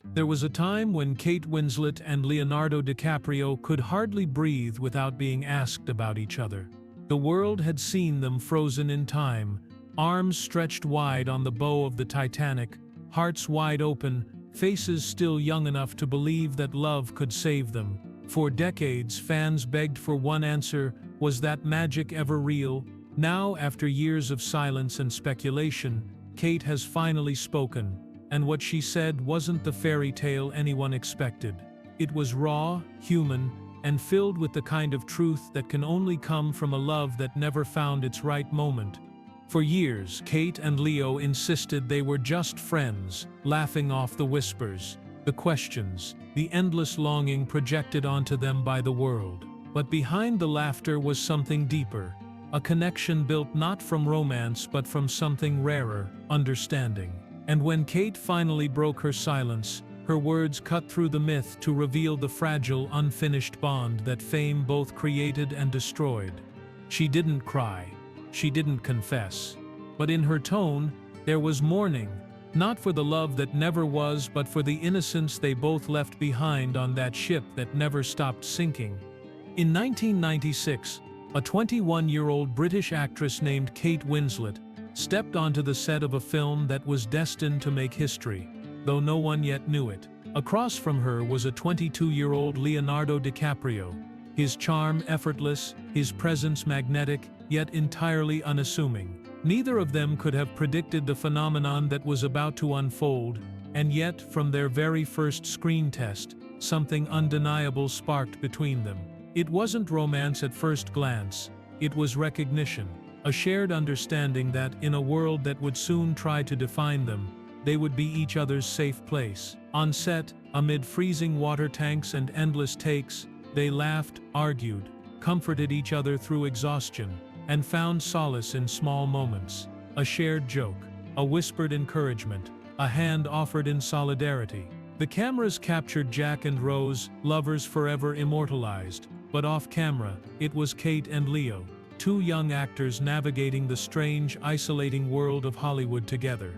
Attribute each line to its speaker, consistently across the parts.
Speaker 1: There was a time when Kate Winslet and Leonardo DiCaprio could hardly breathe without being asked about each other. The world had seen them frozen in time, arms stretched wide on the bow of the Titanic, hearts wide open, faces still young enough to believe that love could save them. For decades, fans begged for one answer: was that magic ever real? Now, after years of silence and speculation, Kate has finally spoken, and what she said wasn't the fairy tale anyone expected. It was raw, human, and filled with the kind of truth that can only come from a love that never found its right moment. For years, Kate and Leo insisted they were just friends, laughing off the whispers, the questions, the endless longing projected onto them by the world. But behind the laughter was something deeper, a connection built not from romance but from something rarer: understanding. And when Kate finally broke her silence, her words cut through the myth to reveal the fragile, unfinished bond that fame both created and destroyed. She didn't cry. She didn't confess. But in her tone, there was mourning, not for the love that never was, but for the innocence they both left behind on that ship that never stopped sinking. In 1996, a 21-year-old British actress named Kate Winslet stepped onto the set of a film that was destined to make history, though no one yet knew it. Across from her was a 22-year-old Leonardo DiCaprio, his charm effortless, his presence magnetic, yet entirely unassuming. Neither of them could have predicted the phenomenon that was about to unfold, and yet, from their very first screen test, something undeniable sparked between them. It wasn't romance at first glance, it was recognition. A shared understanding that, in a world that would soon try to define them, they would be each other's safe place. On set, amid freezing water tanks and endless takes, they laughed, argued, comforted each other through exhaustion, and found solace in small moments. A shared joke, a whispered encouragement, a hand offered in solidarity. The cameras captured Jack and Rose, lovers forever immortalized, but off camera, it was Kate and Leo, two young actors navigating the strange, isolating world of Hollywood together.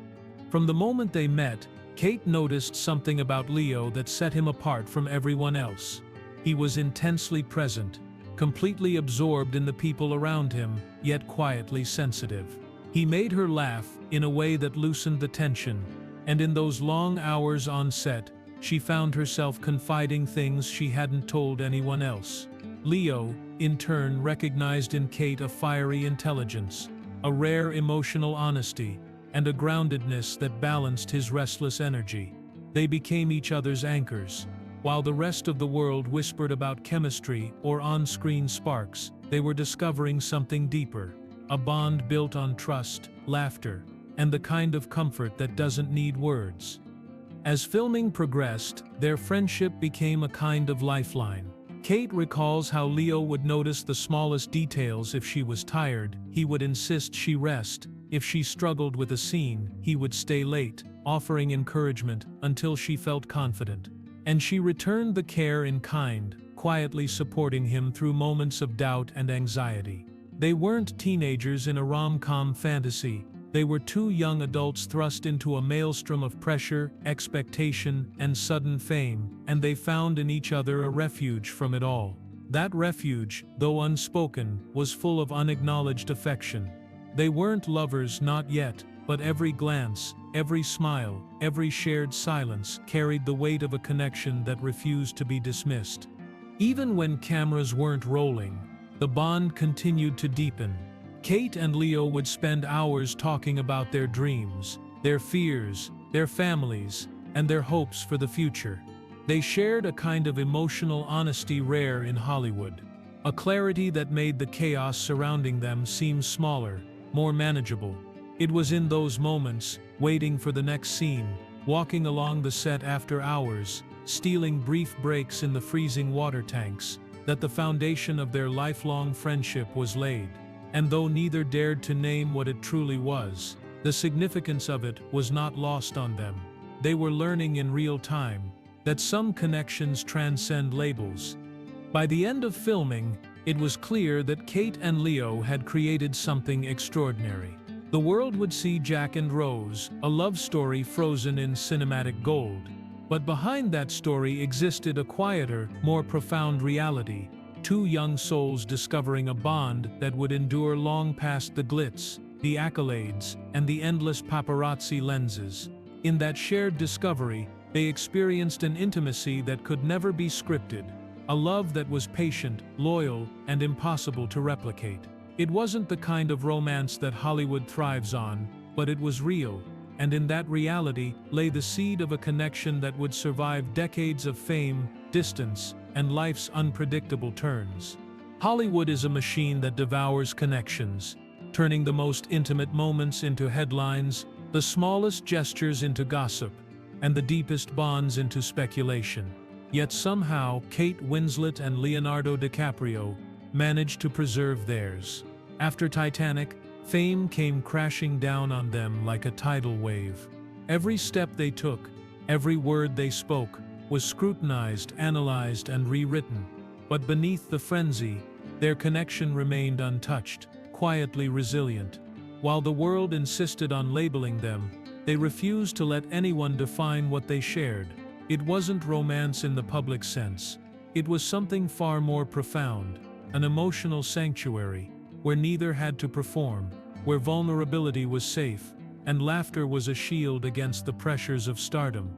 Speaker 1: From the moment they met, Kate noticed something about Leo that set him apart from everyone else. He was intensely present, completely absorbed in the people around him, yet quietly sensitive. He made her laugh in a way that loosened the tension, and in those long hours on set, she found herself confiding things she hadn't told anyone else. Leo, in turn, recognized in Kate a fiery intelligence, a rare emotional honesty, and a groundedness that balanced his restless energy. They became each other's anchors. While the rest of the world whispered about chemistry or on-screen sparks, they were discovering something deeper, a bond built on trust, laughter, and the kind of comfort that doesn't need words. As filming progressed, their friendship became a kind of lifeline. Kate recalls how Leo would notice the smallest details. If she was tired, he would insist she rest. If she struggled with a scene, he would stay late, offering encouragement until she felt confident. And she returned the care in kind, quietly supporting him through moments of doubt and anxiety. They weren't teenagers in a rom-com fantasy. They were two young adults thrust into a maelstrom of pressure, expectation, and sudden fame, and they found in each other a refuge from it all. That refuge, though unspoken, was full of unacknowledged affection. They weren't lovers, not yet, but every glance, every smile, every shared silence carried the weight of a connection that refused to be dismissed. Even when cameras weren't rolling, the bond continued to deepen. Kate and Leo would spend hours talking about their dreams, their fears, their families, and their hopes for the future. They shared a kind of emotional honesty rare in Hollywood, a clarity that made the chaos surrounding them seem smaller, more manageable. It was in those moments, waiting for the next scene, walking along the set after hours, stealing brief breaks in the freezing water tanks, that the foundation of their lifelong friendship was laid. And though neither dared to name what it truly was, the significance of it was not lost on them. They were learning in real time that some connections transcend labels. By the end of filming, it was clear that Kate and Leo had created something extraordinary. The world would see Jack and Rose, a love story frozen in cinematic gold. But behind that story existed a quieter, more profound reality. Two young souls discovering a bond that would endure long past the glitz, the accolades, and the endless paparazzi lenses. In that shared discovery, they experienced an intimacy that could never be scripted, a love that was patient, loyal, and impossible to replicate. It wasn't the kind of romance that Hollywood thrives on, but it was real, and in that reality lay the seed of a connection that would survive decades of fame, distance, and life's unpredictable turns. Hollywood is a machine that devours connections, turning the most intimate moments into headlines, the smallest gestures into gossip, and the deepest bonds into speculation. Yet somehow, Kate Winslet and Leonardo DiCaprio managed to preserve theirs. After Titanic, fame came crashing down on them like a tidal wave. Every step they took, every word they spoke, was scrutinized, analyzed, and rewritten. But beneath the frenzy, their connection remained untouched, quietly resilient. While the world insisted on labeling them, they refused to let anyone define what they shared. It wasn't romance in the public sense. It was something far more profound, an emotional sanctuary, where neither had to perform, where vulnerability was safe, and laughter was a shield against the pressures of stardom.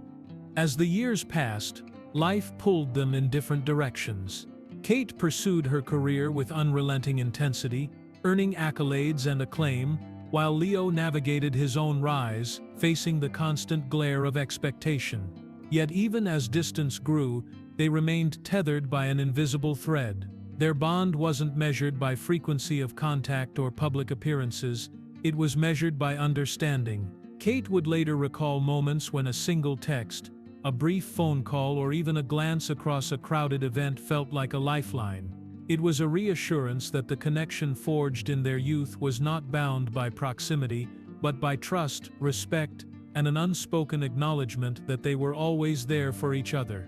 Speaker 1: As the years passed, life pulled them in different directions. Kate pursued her career with unrelenting intensity, earning accolades and acclaim, while Leo navigated his own rise, facing the constant glare of expectation. Yet even as distance grew, they remained tethered by an invisible thread. Their bond wasn't measured by frequency of contact or public appearances, it was measured by understanding. Kate would later recall moments when a single text, a brief phone call, or even a glance across a crowded event felt like a lifeline. It was a reassurance that the connection forged in their youth was not bound by proximity, but by trust, respect, and an unspoken acknowledgement that they were always there for each other.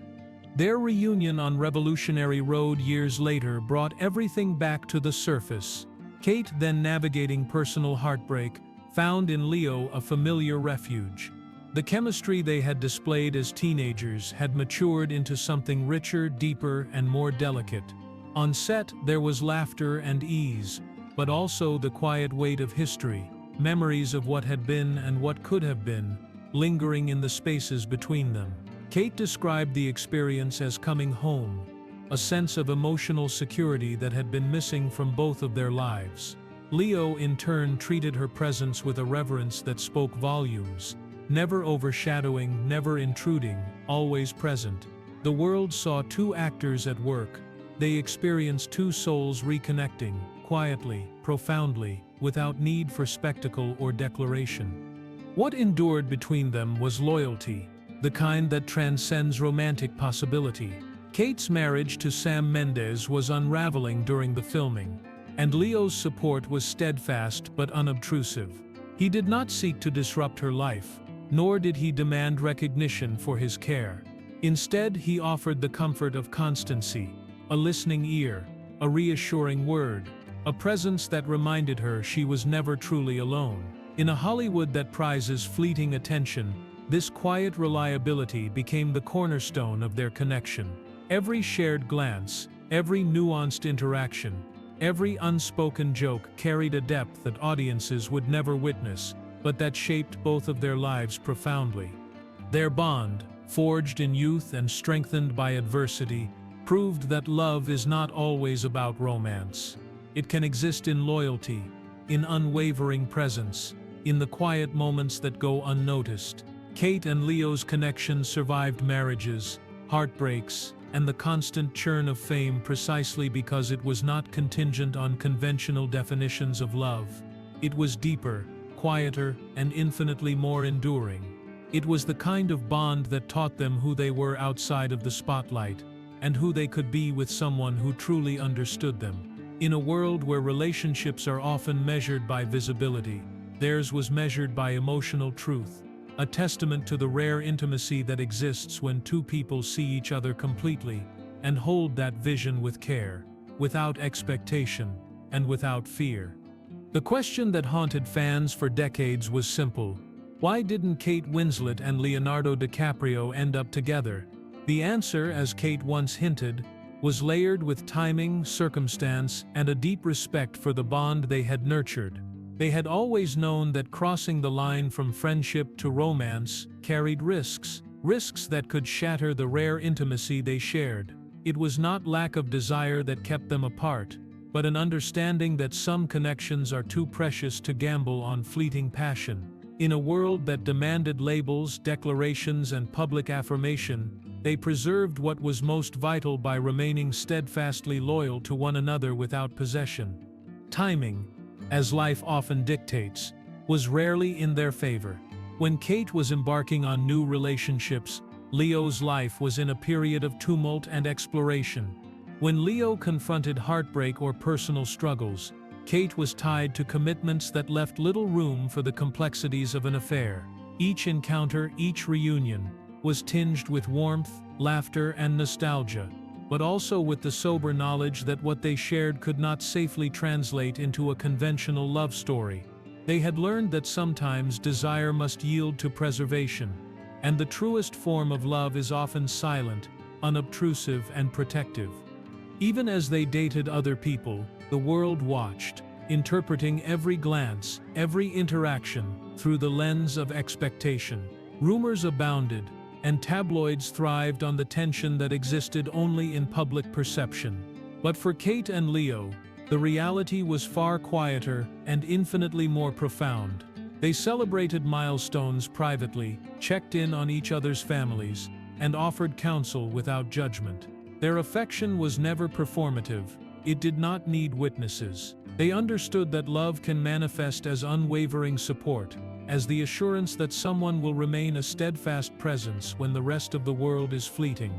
Speaker 1: Their reunion on Revolutionary Road years later brought everything back to the surface. Kate, then navigating personal heartbreak, found in Leo a familiar refuge. The chemistry they had displayed as teenagers had matured into something richer, deeper, and more delicate. On set, there was laughter and ease, but also the quiet weight of history, memories of what had been and what could have been, lingering in the spaces between them. Kate described the experience as coming home, a sense of emotional security that had been missing from both of their lives. Leo, in turn, treated her presence with a reverence that spoke volumes, never overshadowing, never intruding, always present. The world saw two actors at work. They experienced two souls reconnecting, quietly, profoundly, without need for spectacle or declaration. What endured between them was loyalty, the kind that transcends romantic possibility. Kate's marriage to Sam Mendes was unraveling during the filming, and Leo's support was steadfast but unobtrusive. He did not seek to disrupt her life, nor did he demand recognition for his care. Instead, he offered the comfort of constancy, a listening ear, a reassuring word, a presence that reminded her she was never truly alone. In a Hollywood that prizes fleeting attention, this quiet reliability became the cornerstone of their connection. Every shared glance, every nuanced interaction, every unspoken joke carried a depth that audiences would never witness, but that shaped both of their lives profoundly. Their bond, forged in youth and strengthened by adversity, proved that love is not always about romance. It can exist in loyalty, in unwavering presence, in the quiet moments that go unnoticed. Kate and Leo's connection survived marriages, heartbreaks, and the constant churn of fame precisely because it was not contingent on conventional definitions of love. It was deeper, quieter, and infinitely more enduring. It was the kind of bond that taught them who they were outside of the spotlight, and who they could be with someone who truly understood them. In a world where relationships are often measured by visibility, theirs was measured by emotional truth, a testament to the rare intimacy that exists when two people see each other completely and hold that vision with care, without expectation, and without fear. The question that haunted fans for decades was simple: Why didn't Kate Winslet and Leonardo DiCaprio end up together? The answer, as Kate once hinted, was layered with timing, circumstance, and a deep respect for the bond they had nurtured. They had always known that crossing the line from friendship to romance carried risks that could shatter the rare intimacy they shared. It was not lack of desire that kept them apart, but an understanding that some connections are too precious to gamble on fleeting passion. In a world that demanded labels, declarations, and public affirmation, they preserved what was most vital by remaining steadfastly loyal to one another without possession. Timing, as life often dictates, was rarely in their favor. When Kate was embarking on new relationships, Leo's life was in a period of tumult and exploration. When Leo confronted heartbreak or personal struggles, Kate was tied to commitments that left little room for the complexities of an affair. Each encounter, each reunion, was tinged with warmth, laughter, and nostalgia, but also with the sober knowledge that what they shared could not safely translate into a conventional love story. They had learned that sometimes desire must yield to preservation, and the truest form of love is often silent, unobtrusive, and protective. Even as they dated other people, the world watched, interpreting every glance, every interaction, through the lens of expectation. Rumors abounded, and tabloids thrived on the tension that existed only in public perception. But for Kate and Leo, the reality was far quieter and infinitely more profound. They celebrated milestones privately, checked in on each other's families, and offered counsel without judgment. Their affection was never performative. It did not need witnesses. They understood that love can manifest as unwavering support, as the assurance that someone will remain a steadfast presence when the rest of the world is fleeting.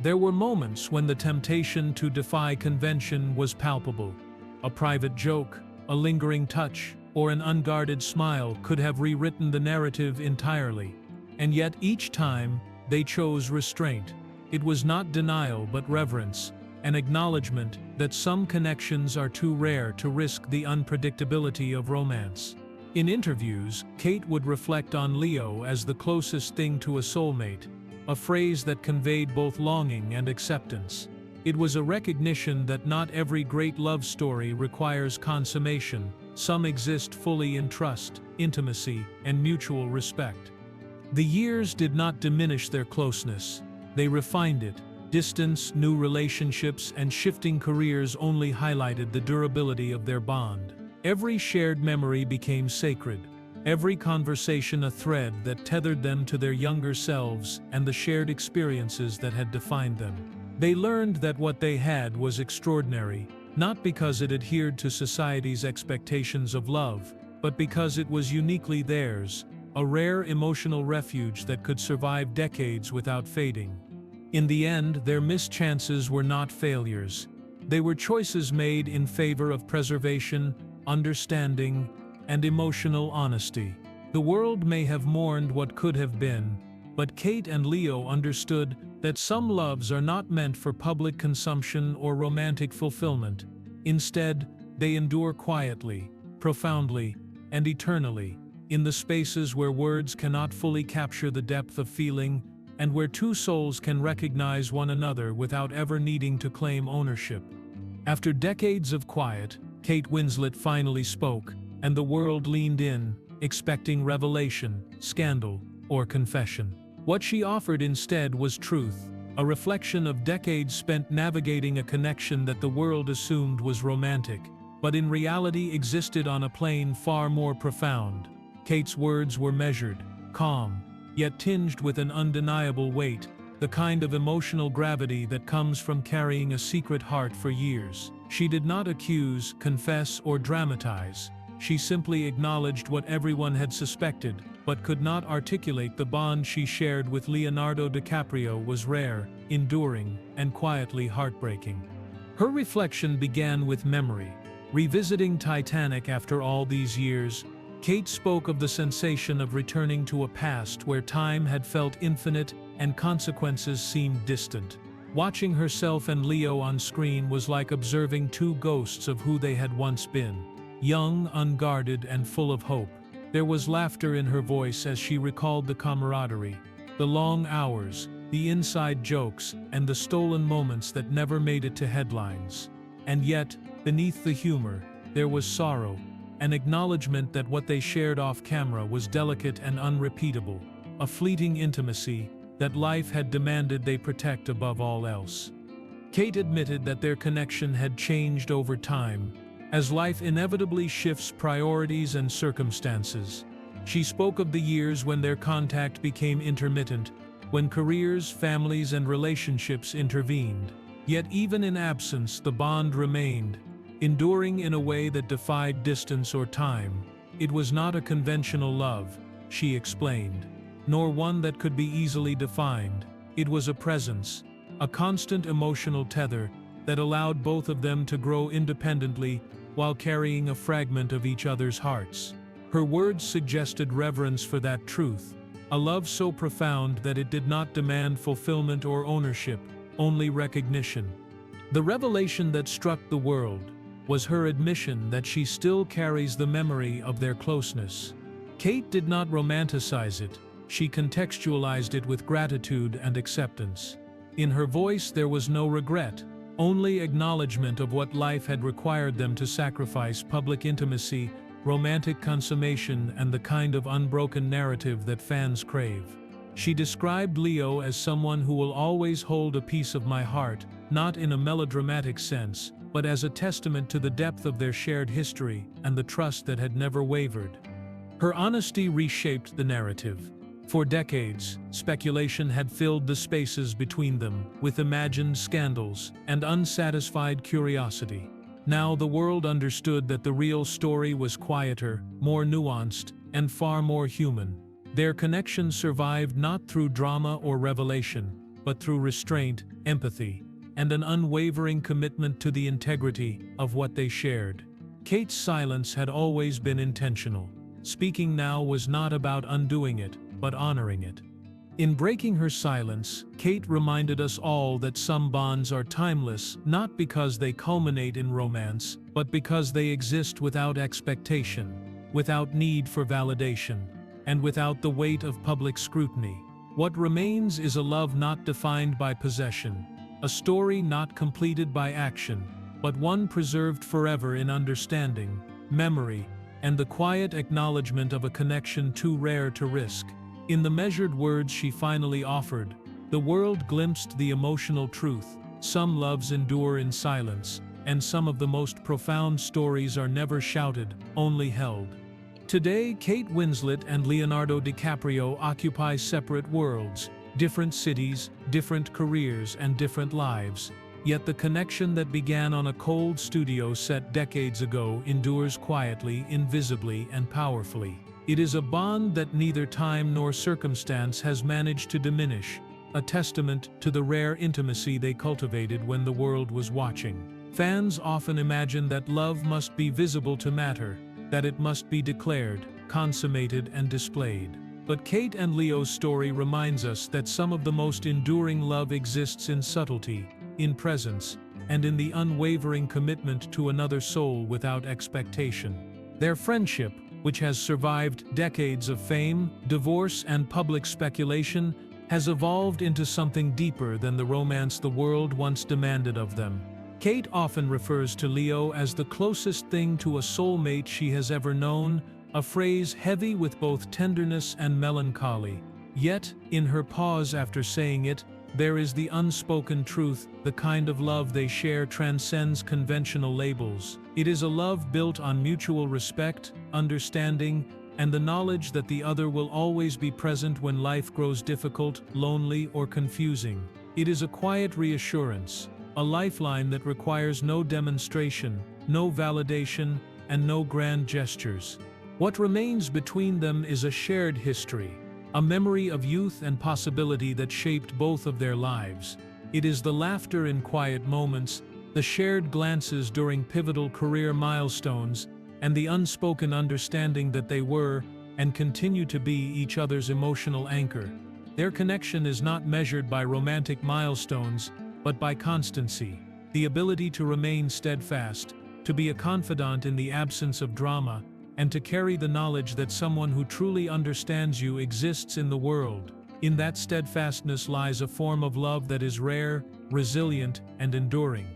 Speaker 1: There were moments when the temptation to defy convention was palpable. A private joke, a lingering touch, or an unguarded smile could have rewritten the narrative entirely. And yet each time, they chose restraint. It was not denial but reverence, an acknowledgement that some connections are too rare to risk the unpredictability of romance. In interviews, Kate would reflect on Leo as the closest thing to a soulmate, a phrase that conveyed both longing and acceptance. It was a recognition that not every great love story requires consummation. Some exist fully in trust, intimacy, and mutual respect. The years did not diminish their closeness. They refined it. Distance, new relationships, and shifting careers only highlighted the durability of their bond. Every shared memory became sacred, every conversation a thread that tethered them to their younger selves and the shared experiences that had defined them. They learned that what they had was extraordinary, not because it adhered to society's expectations of love, but because it was uniquely theirs, a rare emotional refuge that could survive decades without fading. In the end, their missed chances were not failures. They were choices made in favor of preservation, understanding, and emotional honesty. The world may have mourned what could have been, but Kate and Leo understood that some loves are not meant for public consumption or romantic fulfillment. Instead, they endure quietly, profoundly, and eternally, in the spaces where words cannot fully capture the depth of feeling, and where two souls can recognize one another without ever needing to claim ownership. After decades of quiet, Kate Winslet finally spoke, and the world leaned in, expecting revelation, scandal, or confession. What she offered instead was truth, a reflection of decades spent navigating a connection that the world assumed was romantic, but in reality existed on a plane far more profound. Kate's words were measured, calm, yet tinged with an undeniable weight, the kind of emotional gravity that comes from carrying a secret heart for years. She did not accuse, confess, or dramatize. She simply acknowledged what everyone had suspected, but could not articulate. The bond she shared with Leonardo DiCaprio was rare, enduring, and quietly heartbreaking. Her reflection began with memory. Revisiting Titanic after all these years, Kate spoke of the sensation of returning to a past where time had felt infinite and consequences seemed distant. Watching herself and Leo on screen was like observing two ghosts of who they had once been, young, unguarded, and full of hope. There was laughter in her voice as she recalled the camaraderie, the long hours, the inside jokes, and the stolen moments that never made it to headlines. And yet, beneath the humor, there was sorrow, an acknowledgement that what they shared off camera was delicate and unrepeatable, a fleeting intimacy that life had demanded they protect above all else. Kate admitted that their connection had changed over time, as life inevitably shifts priorities and circumstances. She spoke of the years when their contact became intermittent, when careers, families, and relationships intervened. Yet even in absence, the bond remained, enduring in a way that defied distance or time. It was not a conventional love, she explained, nor one that could be easily defined. It was a presence, a constant emotional tether that allowed both of them to grow independently while carrying a fragment of each other's hearts. Her words suggested reverence for that truth, a love so profound that it did not demand fulfillment or ownership, only recognition. The revelation that struck the world was her admission that she still carries the memory of their closeness. Kate did not romanticize it, she contextualized it with gratitude and acceptance. In her voice there was no regret, only acknowledgement of what life had required them to sacrifice: public intimacy, romantic consummation, and the kind of unbroken narrative that fans crave. She described Leo as someone who will always hold a piece of my heart, not in a melodramatic sense, but as a testament to the depth of their shared history and the trust that had never wavered. Her honesty reshaped the narrative. For decades, speculation had filled the spaces between them with imagined scandals and unsatisfied curiosity. Now the world understood that the real story was quieter, more nuanced, and far more human. Their connection survived not through drama or revelation, but through restraint, empathy, and an unwavering commitment to the integrity of what they shared. Kate's silence had always been intentional. Speaking now was not about undoing it, but honoring it. In breaking her silence, Kate reminded us all that some bonds are timeless, not because they culminate in romance, but because they exist without expectation, without need for validation, and without the weight of public scrutiny. What remains is a love not defined by possession, a story not completed by action, but one preserved forever in understanding, memory, and the quiet acknowledgement of a connection too rare to risk. In the measured words she finally offered, the world glimpsed the emotional truth: some loves endure in silence, and some of the most profound stories are never shouted, only held. Today, Kate Winslet and Leonardo DiCaprio occupy separate worlds, different cities, different careers, and different lives. Yet the connection that began on a cold studio set decades ago endures quietly, invisibly, and powerfully. It is a bond that neither time nor circumstance has managed to diminish, a testament to the rare intimacy they cultivated when the world was watching. Fans often imagine that love must be visible to matter, that it must be declared, consummated, and displayed. But Kate and Leo's story reminds us that some of the most enduring love exists in subtlety, in presence, and in the unwavering commitment to another soul without expectation. Their friendship, which has survived decades of fame, divorce, and public speculation, has evolved into something deeper than the romance the world once demanded of them. Kate often refers to Leo as the closest thing to a soulmate she has ever known, a phrase heavy with both tenderness and melancholy. Yet, in her pause after saying it, there is the unspoken truth: the kind of love they share transcends conventional labels. It is a love built on mutual respect, understanding, and the knowledge that the other will always be present when life grows difficult, lonely, or confusing. It is a quiet reassurance, a lifeline that requires no demonstration, no validation, and no grand gestures. What remains between them is a shared history, a memory of youth and possibility that shaped both of their lives. It is the laughter in quiet moments, the shared glances during pivotal career milestones, and the unspoken understanding that they were, and continue to be, each other's emotional anchor. Their connection is not measured by romantic milestones, but by constancy, the ability to remain steadfast, to be a confidant in the absence of drama, and to carry the knowledge that someone who truly understands you exists in the world. In that steadfastness lies a form of love that is rare, resilient, and enduring.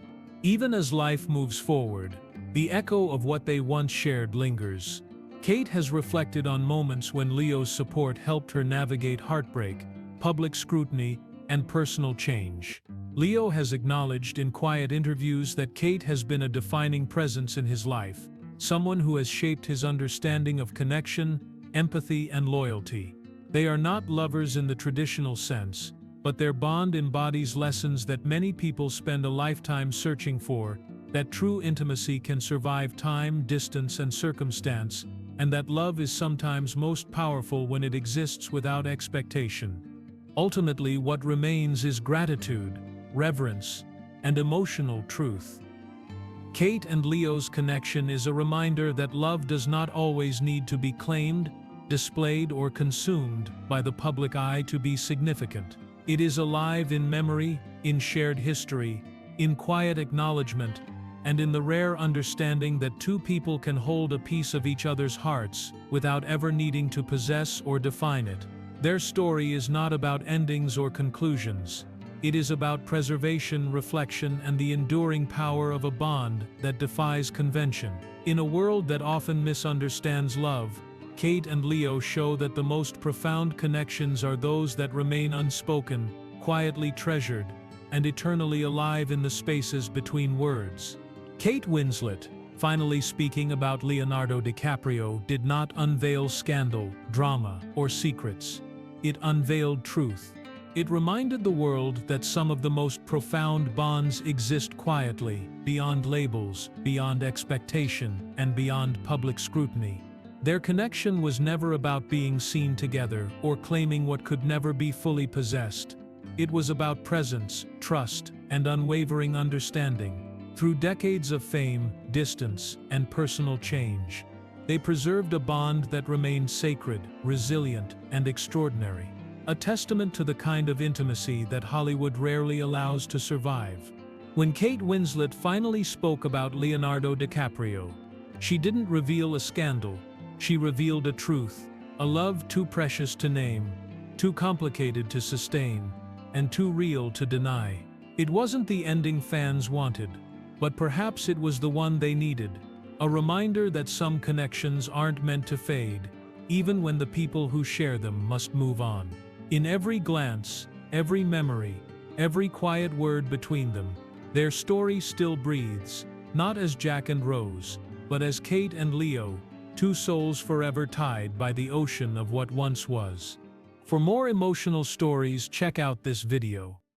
Speaker 1: Even as life moves forward, the echo of what they once shared lingers. Kate has reflected on moments when Leo's support helped her navigate heartbreak, public scrutiny, and personal change. Leo has acknowledged in quiet interviews that Kate has been a defining presence in his life, someone who has shaped his understanding of connection, empathy, and loyalty. They are not lovers in the traditional sense, but their bond embodies lessons that many people spend a lifetime searching for, that true intimacy can survive time, distance, and circumstance, and that love is sometimes most powerful when it exists without expectation. Ultimately, what remains is gratitude, reverence, and emotional truth. Kate and Leo's connection is a reminder that love does not always need to be claimed, displayed, or consumed by the public eye to be significant. It is alive in memory, in shared history, in quiet acknowledgement, and in the rare understanding that two people can hold a piece of each other's hearts without ever needing to possess or define it. Their story is not about endings or conclusions. It is about preservation, reflection, and the enduring power of a bond that defies convention. In a world that often misunderstands love, Kate and Leo show that the most profound connections are those that remain unspoken, quietly treasured, and eternally alive in the spaces between words. Kate Winslet, finally speaking about Leonardo DiCaprio, did not unveil scandal, drama, or secrets. It unveiled truth. It reminded the world that some of the most profound bonds exist quietly, beyond labels, beyond expectation, and beyond public scrutiny. Their connection was never about being seen together or claiming what could never be fully possessed. It was about presence, trust, and unwavering understanding. Through decades of fame, distance, and personal change, they preserved a bond that remained sacred, resilient, and extraordinary. A testament to the kind of intimacy that Hollywood rarely allows to survive. When Kate Winslet finally spoke about Leonardo DiCaprio, she didn't reveal a scandal. She revealed a truth, a love too precious to name, too complicated to sustain, and too real to deny. It wasn't the ending fans wanted, but perhaps it was the one they needed, a reminder that some connections aren't meant to fade, even when the people who share them must move on. In every glance, every memory, every quiet word between them, their story still breathes, not as Jack and Rose, but as Kate and Leo, two souls forever tied by the ocean of what once was. For more emotional stories, check out this video.